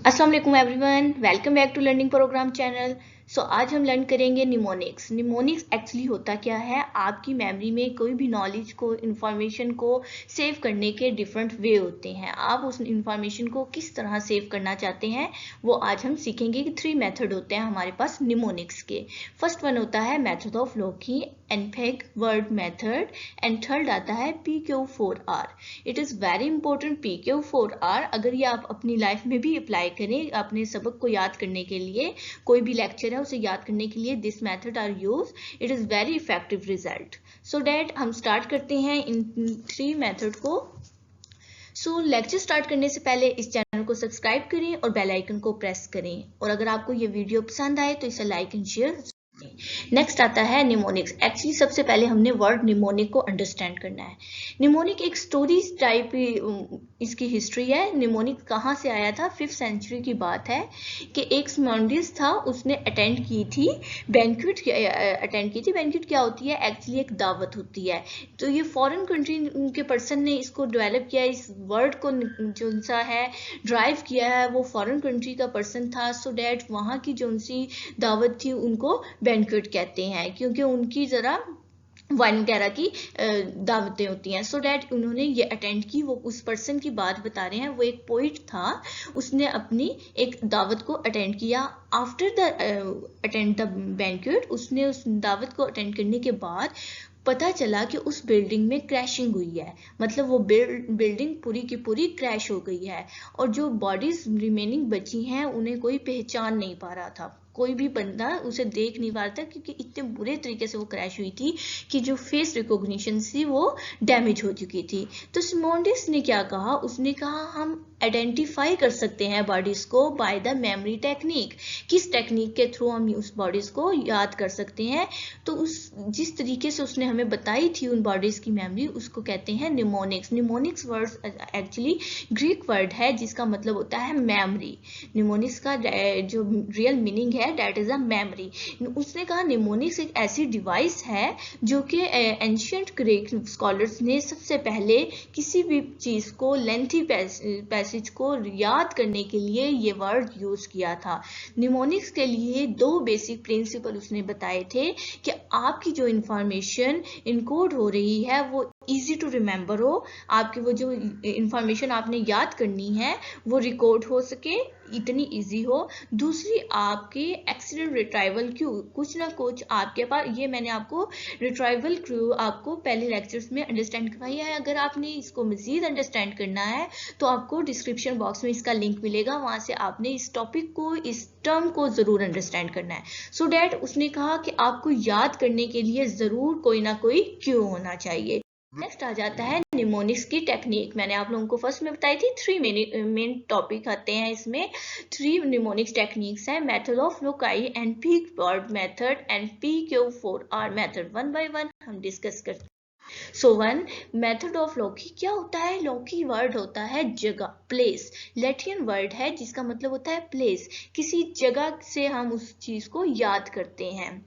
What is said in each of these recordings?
अस्सलाम वालेकुम everyone, welcome back to learning program channel. आज हम लर्न करेंगे निमोनिक्स। निमोनिक्स एक्चुअली होता क्या है, आपकी मेमोरी में कोई भी नॉलेज को, इंफॉर्मेशन को सेव करने के डिफरेंट वे होते हैं। आप उस इंफॉर्मेशन को किस तरह सेव करना चाहते हैं वो आज हम सीखेंगे कि 3 मेथड होते हैं हमारे पास निमोनिक्स के। फर्स्ट वन होता है method of loci, and peg word method, and third आता है PQ4R। It is very important PQ4R। अगर ये आप अपनी लाइफ में भी अप्लाई करें अपने सबक को याद करने के लिए, कोई भी लेक्चर है उसे याद करने के लिए this method are use, it is very effective result. So that हम स्टार्ट करते हैं इन 3 मेथड को। लेक्चर स्टार्ट करने से पहले इस चैनल को सब्सक्राइब करें और बेल आइकन को प्रेस करें, और अगर आपको ये वीडियो पसंद आए तो इसे लाइक एंड शेयर। नेक्स्ट आता है निमोनिक्स। एक्चुअली सबसे पहले हमने वर्ड निमोनिक को अंडरस्टैंड करना है। निमोनिक एक स्टोरी टाइप इसकी हिस्ट्री है। निमोनिक कहाँ से आया था, 5th सेंचुरी की बात है कि एक स्मॉन्डिस था, उसने अटेंड की थी बैंक्वेट। बैंक्वेट क्या होती है, एक्चुअली एक दावत होती है। तो ये फॉरेन कंट्री के पर्सन ने इसको डेवलप किया, इस वर्ड को जो सा है ड्राइव किया है वो फॉरेन कंट्री का पर्सन था। सो डैट वहाँ की जो सी दावत थी उनको बैंक्वेट कहते हैं, क्योंकि उनकी जरा वाइन वगैरह की दावतें होती हैं। सो डैट उन्होंने ये अटेंड की। वो उस पर्सन की बात बता रहे हैं, वो एक पोइट था, उसने अपनी एक दावत को अटेंड किया। After the attend the banquet, उसने उस दावत को अटेंड करने के बाद पता चला कि उस बिल्डिंग में क्रैशिंग हुई है, मतलब वो बिल्डिंग पूरी की पूरी क्रैश हो गई है, और जो बॉडीज रिमेनिंग बची हैं उन्हें कोई पहचान नहीं पा रहा था, कोई भी बंदा उसे देख नहीं पा रहा था, क्योंकि इतने बुरे तरीके से वो क्रैश हुई थी कि जो फेस रिकॉग्निशन थी वो डैमेज हो चुकी थी। तो सिमोंडिस ने क्या कहा, उसने कहा हम आइडेंटिफाई कर सकते हैं बॉडीज को बाय द मेमोरी टेक्निक। किस टेक्निक के थ्रू हम उस बॉडीज को याद कर सकते हैं, तो उस जिस तरीके से उसने हमें बताई थी उन बॉडीज की मेमोरी, उसको कहते हैं mnemonics. Mnemonics word actually Greek word है जिसका मतलब होता है मेमोरी। निमोनिक्स का जो रियल मीनिंग है दैट इज अ मेमोरी। उसने कहा निमोनिक्स एक ऐसी डिवाइस है जो कि एंशियंट ग्रीक स्कॉलर्स ने सबसे पहले किसी भी चीज को, लेंथी पैसेज को याद करने के लिए ये वर्ड यूज किया था। निमोनिक्स के लिए 2 बेसिक प्रिंसिपल उसने बताए थे कि आपकी जो इंफॉर्मेशन इनकोड हो रही है वो इजी टू रिमेंबर हो, आपकी वो जो इंफॉर्मेशन आपने याद करनी है वो रिकॉर्ड हो सके, इतनी इजी हो। दूसरी, आपके एक्सीडेंट रिट्राइवल क्यू, कुछ ना कुछ आपके पास, ये मैंने आपको रिट्राइवल क्यू आपको पहले लेक्चर्स में अंडरस्टैंड करवाई है। अगर आपने इसको मजीद अंडरस्टैंड करना है तो आपको डिस्क्रिप्शन बॉक्स में इसका लिंक मिलेगा, वहां से आपने इस टॉपिक को, इस टर्म को जरूर अंडरस्टैंड करना है। सो डैट उसने कहा कि आपको याद करने के लिए जरूर कोई ना कोई क्यू होना चाहिए। नेक्स्ट आ जाता है निमोनिक्स की टेक्निक। मैंने आप लोगों को फर्स्ट में बताई थी 3 मेन टॉपिक आते हैं इसमें। 3 निमोनिक्स टेक्निक्स हैं, method of loci, and peak word method, and PQ4R method. One by one हम डिस्कस करते हैं। 1 मेथड ऑफ लोकी क्या होता है। लोकी वर्ड होता है जगह, प्लेस। लैटिन वर्ड है जिसका मतलब होता है प्लेस, किसी जगह से हम उस चीज को याद करते हैं।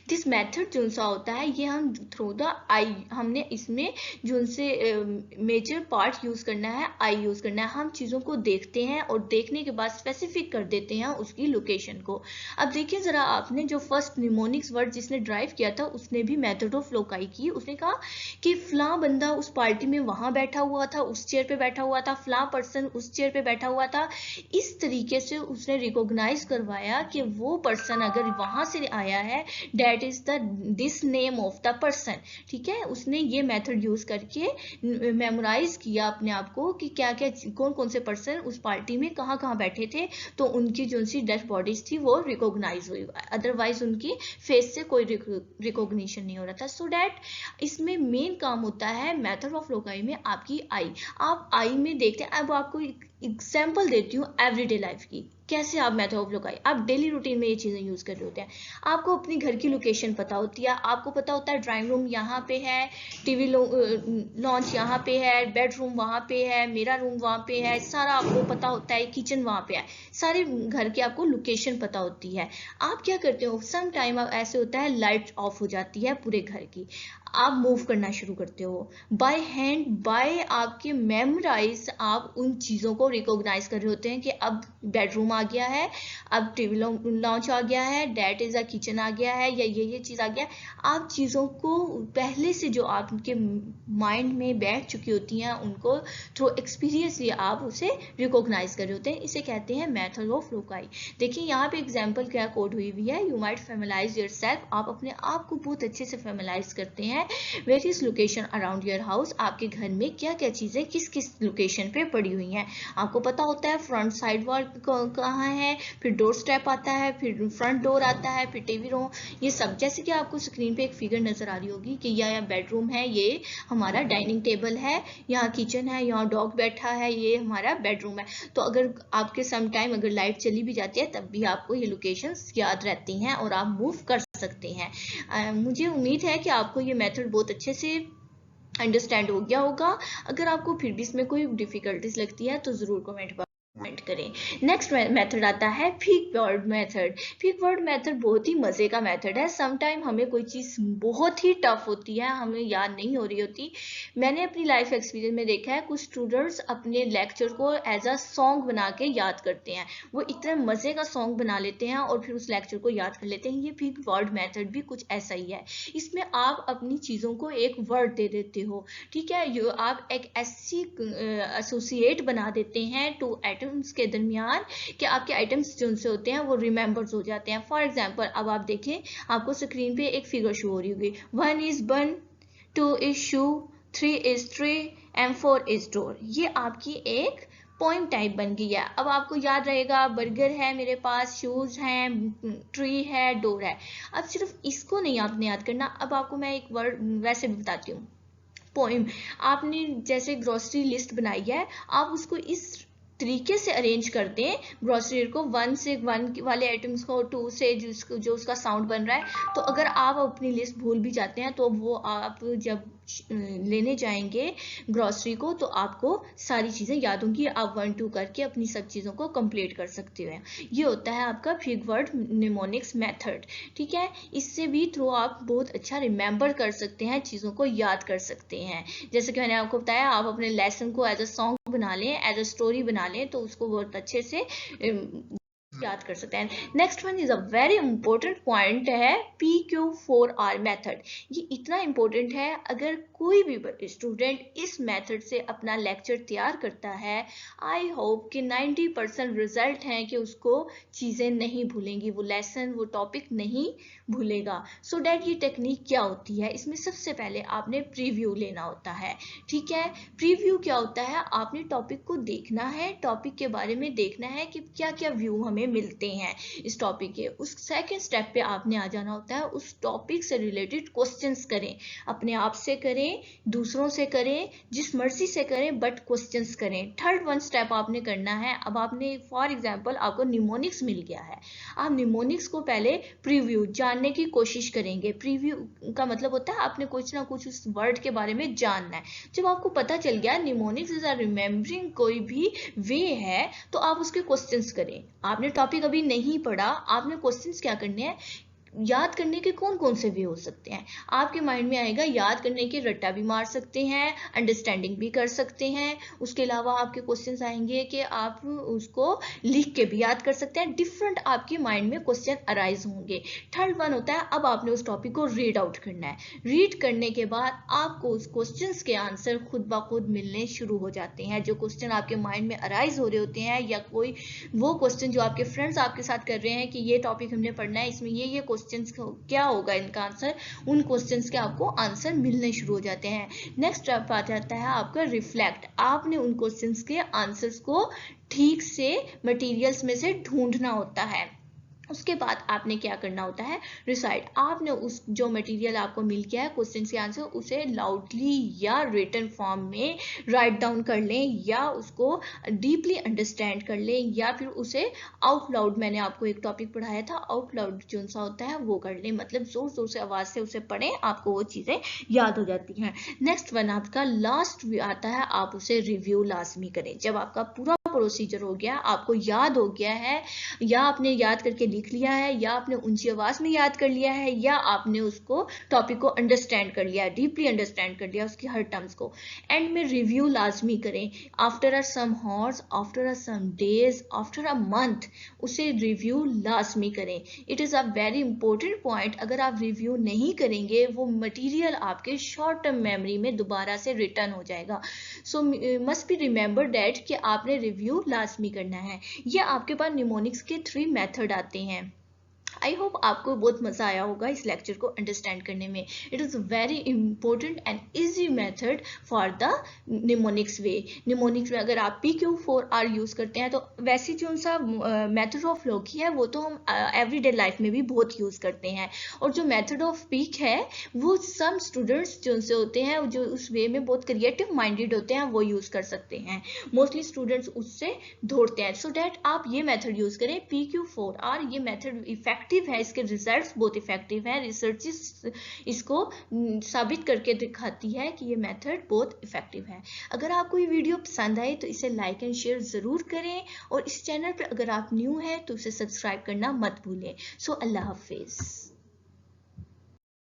दिस मेथड जो सा होता है ये हम थ्रू द आई, हमने इसमें जो से मेजर पार्ट यूज करना है, आई यूज करना है। हम चीजों को देखते हैं और देखने के बाद स्पेसिफिक कर देते हैं उसकी लोकेशन को। अब देखिए जरा, आपने जो फर्स्ट निमोनिक्स वर्ड जिसने ड्राइव किया था उसने भी मेथड ऑफ लोकाई की। उसने कहा कि फला बंदा उस पार्टी में वहां बैठा हुआ था, उस चेयर पे बैठा हुआ था, फला पर्सन उस चेयर पे बैठा हुआ था। इस तरीके से उसने रिकॉग्नाइज करवाया कि वो पर्सन अगर वहां से आया है, that is the this name of the person. ठीक है, उसने ये मेथड यूज करके मेमोराइज किया अपने आप को कि क्या क्या, कौन कौन से पर्सन उस पार्टी में कहाँ कहाँ बैठे थे, तो उनकी जो सी डेड बॉडीज थी वो रिकॉग्नाइज हुई, अदरवाइज उनकी फेस से कोई रिकॉग्निशन नहीं हो रहा था। सो डैट इसमें मेन काम होता है मेथड ऑफ लोकाई में आपकी आई। आप आई में देखते हैं। अब आपको एग्जाम्पल देती हूँ एवरीडे लाइफ की, कैसे आप मेथड ऑफ लोकाई, आप डेली रूटीन में ये चीजें यूज कर रहे होते हैं। आपको अपनी घर की लोकेशन पता होती है, आपको पता होता है ड्राइंग रूम यहाँ पे है, टीवी लॉन्च यहाँ पे है, बेडरूम वहाँ पे है, मेरा रूम वहाँ पे है, सारा आपको पता होता है, किचन वहाँ पे है, सारे घर की आपको लोकेशन पता होती है। आप क्या करते हो, सम टाइम ऐसे होता है लाइट ऑफ हो जाती है पूरे घर की। आप मूव करना शुरू करते हो बाय हैंड, बाय आपके मेमोराइज आप उन चीज़ों को रिकॉग्नाइज कर रहे होते हैं कि अब बेडरूम आ गया है, अब टीवी लॉन्च आ गया है, डैट इज़ अ किचन आ गया है, या ये चीज़ आ गया है। आप चीज़ों को पहले से जो आपके माइंड में बैठ चुकी होती हैं उनको थ्रू एक्सपीरियंस ही आप उसे रिकॉग्नाइज कर रहे होते हैं। इसे कहते हैं मेथड ऑफ लोकाई। देखिए यहाँ पे एग्जाम्पल क्या कोड हुई हुई है, यू माइट फेमिलाइज योरसेल्फ, आप अपने आप को बहुत अच्छे से फेमिलाइज करते हैं। Various location around your house, आपके घर में क्या क्या चीजें किस किस लोकेशन पे पड़ी हुई हैं आपको पता होता है। फ्रंट साइड वॉल कहाँ है, फिर डोर स्टेप आता है, फिर फ्रंट डोर आता है, फिर टीवी रूम, ये सब। जैसे कि आपको स्क्रीन पे एक फिगर नजर आ रही होगी कि यह बेडरूम है, ये हमारा डाइनिंग टेबल है, यहाँ किचन है, यहाँ डॉग बैठा है, ये हमारा बेडरूम है। तो अगर आपके सम टाइम अगर लाइट चली भी जाती है तब भी आपको ये लोकेशंस याद रहती हैं और आप मूव कर सकते हैं। मुझे उम्मीद है कि आपको ये मेथड बहुत अच्छे से अंडरस्टैंड हो गया होगा। अगर आपको फिर भी इसमें कोई डिफिकल्टीज लगती है तो जरूर कमेंट करें। नेक्स्ट मेथड आता है fig word method. Fig word method बहुत ही मजे का मेथड है। समटाइम हमें कोई चीज बहुत ही टफ होती है, हमें याद नहीं हो रही होती। मैंने अपनी लाइफ एक्सपीरियंस में देखा है कुछ स्टूडेंट्स अपने लेक्चर को एज अ सॉन्ग बना के याद करते हैं। वो इतना मजे का सॉन्ग बना लेते हैं और फिर उस लेक्चर को याद कर लेते हैं। ये फिग वर्ड मेथड भी कुछ ऐसा ही है। इसमें आप अपनी चीजों को एक वर्ड दे देते हो, ठीक है। आप एक ऐसी एसोसिएट बना देते हैं टू आइटम्स के दरमियान कि आपके आइटम्स जो उनसे होते हैं वो रिमेंबर्स हो जाते हैं। फॉर एग्जांपल अब आप देखें, आपको स्क्रीन पे एक फिगर शो हो रही होगी, 1 is bun, 2 is shoe, 3 is tree and 4 is door। ये आपकी एक पोइम टाइप बन गई है। अब आपको याद रहेगा बर्गर है मेरे पास, शूज हैं, ट्री है, डोर है। अब सिर्फ इसको नहीं आपने याद करना, अब आपको मैं एक वर्ड वैसे भी बताती हूँ। पोइम, आपने जैसे ग्रोसरी लिस्ट बनाई है, आप उसको इस तरीके से अरेंज कर दें ग्रोसरी को, 1 से 1 वाले आइटम्स को 2 से जो उसका साउंड बन रहा है। तो अगर आप अपनी लिस्ट भूल भी जाते हैं तो वो आप जब लेने जाएंगे ग्रोसरी को तो आपको सारी चीजें याद होंगी, आप 1 2 करके अपनी सब चीजों को कंप्लीट कर सकते हो। ये होता है आपका फिग वर्ड निमोनिक्स मेथड, ठीक है। इससे भी थ्रू आप बहुत अच्छा रिमेंबर कर सकते हैं, चीजों को याद कर सकते हैं। जैसे कि मैंने आपको बताया, आप अपने लेसन को एज अ सॉन्ग बना लें, एज अ स्टोरी बना लें तो उसको बहुत अच्छे से याद कर सकते हैं। Next one is a very important point है PQ4R मेथड। ये इतना इंपॉर्टेंट है, अगर कोई भी स्टूडेंट इस मेथड से अपना लेक्चर तैयार करता है, आई होप कि 90% रिजल्ट है कि उसको चीजें नहीं भूलेंगी, वो लेसन वो टॉपिक नहीं भूलेगा। सो डैट ये टेक्निक क्या होती है, इसमें सबसे पहले आपने प्रीव्यू लेना होता है, ठीक है। प्रीव्यू क्या होता है, आपने टॉपिक को देखना है, टॉपिक के बारे में देखना है कि क्या क्या व्यू हमें मिलते हैं इस टॉपिक के। उस सेकंड स्टेप पे आपने आ जाना होता है, उस टॉपिक से रिलेटेड क्वेश्चंस करें, अपने आप से करें, दूसरों से करें, जिस मर्जी से करें, बट क्वेश्चंस करें। थर्ड वन स्टेप आपने करना है, अब आपने फॉर एग्जांपल आपको निमोनिक्स मिल गया है, आप निमोनिक्स को पहले प्रीव्यू जानने की कोशिश करेंगे। प्रीव्यू का मतलब होता है आपने कुछ ना कुछ उस वर्ड के बारे में जानना है। जब आपको पता चल गया निमोनिक्स इज अ रिमेम्बरिंग कोई भी वे है, तो आप उसके क्वेश्चंस करें। आपने टॉपिक अभी नहीं पढ़ा, आपने क्वेश्चंस क्या करने हैं, याद करने के कौन कौन से वे हो सकते हैं। आपके माइंड में आएगा याद करने के, रट्टा भी मार सकते हैं, अंडरस्टैंडिंग भी कर सकते हैं। उसके अलावा आपके क्वेश्चंस आएंगे कि आप उसको लिख के भी याद कर सकते हैं। डिफरेंट आपके माइंड में क्वेश्चन अराइज होंगे। थर्ड वन होता है अब आपने उस टॉपिक को रीड आउट करना है। रीड करने के बाद आपको उस क्वेश्चंस के आंसर खुद ब खुद मिलने शुरू हो जाते हैं। जो क्वेश्चन आपके माइंड में अराइज हो रहे होते हैं, या कोई वो क्वेश्चन जो आपके फ्रेंड्स आपके साथ कर रहे हैं कि ये टॉपिक हमने पढ़ना है, इसमें ये क्वेश्चंस क्या होगा इनका आंसर, उन क्वेश्चंस के आपको आंसर मिलने शुरू हो जाते हैं। नेक्स्ट स्टेप आ जाता है आपका रिफ्लेक्ट। आपने उन क्वेश्चंस के आंसर्स को ठीक से मटेरियल्स में से ढूंढना होता है। उसके बाद आपने क्या करना होता है, रिसाइट। आपने उस जो मटेरियल आपको मिल गया है क्वेश्चन के आंसर, उसे लाउडली या रिटन फॉर्म में राइट डाउन कर लें, या उसको डीपली अंडरस्टैंड कर लें, या फिर उसे आउट लाउड, मैंने आपको एक टॉपिक पढ़ाया था आउट लाउड जो सा होता है वो कर लें, मतलब जोर जोर से आवाज से उसे पढ़ें, आपको वो चीजें याद हो जाती हैं। नेक्स्ट वन आपका लास्ट आता है, आप उसे रिव्यू लाजमी करें। जब आपका पूरा प्रोसीजर हो गया, आपको याद हो गया है या आपने याद करके लिख लिया है, या आपने ऊंची आवाज में याद कर लिया है, या आपने उसको टॉपिक को अंडरस्टैंड कर लिया, डीपली अंडरस्टैंड कर लिया उसकी हर टर्म्स को। एंड में रिव्यू लाजमी करें, after a some hours, after a some days, after a month, उसे रिव्यू लाजमी करें। It is a very important point. अगर आप रिव्यू नहीं करेंगे वो मटेरियल आपके शॉर्ट टर्म मेमोरी में दोबारा से रिटर्न हो जाएगा। सो मस्ट बी रिमेंबर डैट कि आपने रिव्यू लाजमी करना है। ये आपके पास निमोनिक्स के 3 मेथड आते हैं। आई होप आपको बहुत मजा आया होगा इस लेक्चर को अंडरस्टैंड करने में। It is very important and easy method for the mnemonics way. Mnemonics में अगर आप PQ4R यूज करते हैं तो वैसे जो सा मेथड ऑफ लॉकी है वो तो हम एवरीडे लाइफ में भी बहुत यूज करते हैं, और जो मेथड ऑफ पीक है वो सम स्टूडेंट्स जो से होते हैं जो उस वे में बहुत क्रिएटिव माइंडेड होते हैं वो यूज कर सकते हैं। मोस्टली स्टूडेंट्स उससे दौड़ते हैं। सो डैट आप ये मेथड यूज करें PQ4R। ये मेथड इफेक्टिव है, इसके रिजल्ट्स बहुत इफेक्टिव हैं। रिसर्च इसको साबित करके दिखाती है कि ये मेथड बहुत इफेक्टिव है। अगर आपको ये वीडियो पसंद आए तो इसे लाइक एंड शेयर जरूर करें, और इस चैनल पर अगर आप न्यू हैं तो उसे सब्सक्राइब करना मत भूलें। सो अल्लाह हाफिज।